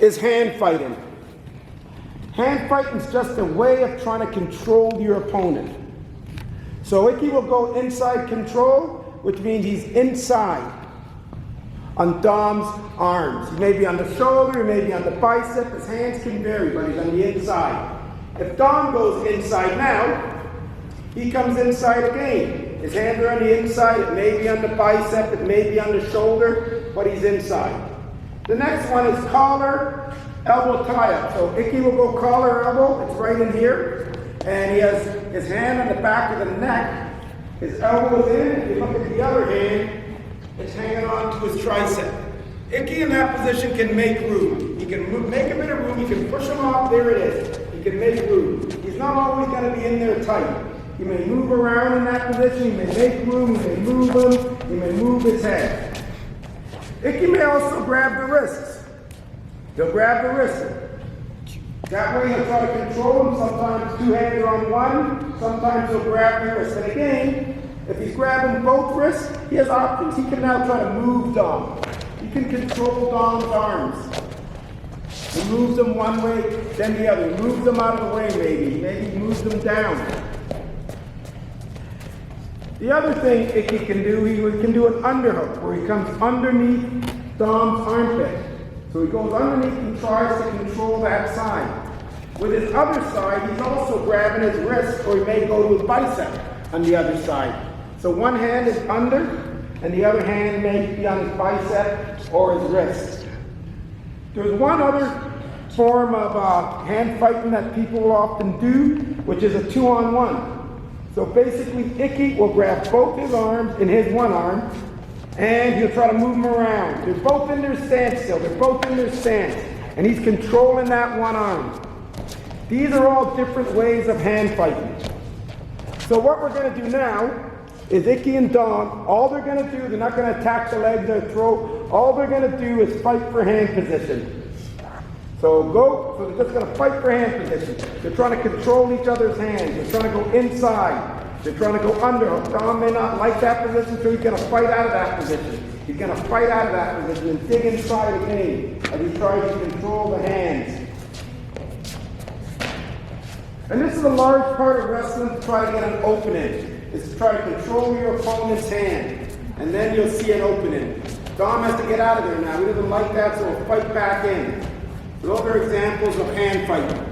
is hand fighting. Hand fighting is just a way of trying to control your opponent. So Icky will go inside control, which means he's inside on Dom's arms. He may be on the shoulder, he may be on the bicep, his hands can vary, but he's on the inside. If Dom goes inside now, he comes inside again. His hands are on the inside, it may be on the bicep, it may be on the shoulder, but he's inside. The next one is collar, elbow tie-up. So Icky will go collar, elbow, it's right in here. And he has his hand on the back of the neck, his elbow is in. If you look at the other hand, it's hanging on to his tricep. Icky in that position can make room. He can make a bit of room, he can push him off, there it is. He can make room. He's not always going to be in there tight. He may move around in that position, he may make room, he may move him, he may move his head. Icky may also grab the wrists. He'll grab the wrists. That way he'll try to control him. Sometimes two hands are on one, sometimes he'll grab the wrist. And again, if he's grabbing both wrists, he has options. He can now try to move Dom. He can control Dom's arms. He moves them one way, then the other. He moves them out of the way maybe. Maybe he moves them down. The other thing Icky can do, he can do an underhook, where he comes underneath Dom's armpit. So he goes underneath and tries to control that side. With his other side, he's also grabbing his wrist, or he may go to his bicep on the other side. So one hand is under, and the other hand may be on his bicep or his wrist. There's one other form of hand fighting that people often do, which is a 2-on-1. So basically, Icky will grab both his arms in his one arm, and he'll try to move them around. They're both in their stance still. They're both in their stance. And he's controlling that one arm. These are all different ways of hand fighting. So what we're going to do now is Icky and Dom, all they're going to do, they're not going to attack the legs or throat. All they're going to do is fight for hand position. So they're just going to fight for hand position. They're trying to control each other's hands. They're trying to go inside. They're trying to go under. Dom may not like that position, so he's going to fight out of that position. He's going to fight out of that position and dig inside again as he tries to control the hands. And this is a large part of wrestling, to try to get an opening. Is to try to control your opponent's hand. And then you'll see an opening. Dom has to get out of there now. He doesn't like that, so he'll fight back in. Those are examples of hand fighting.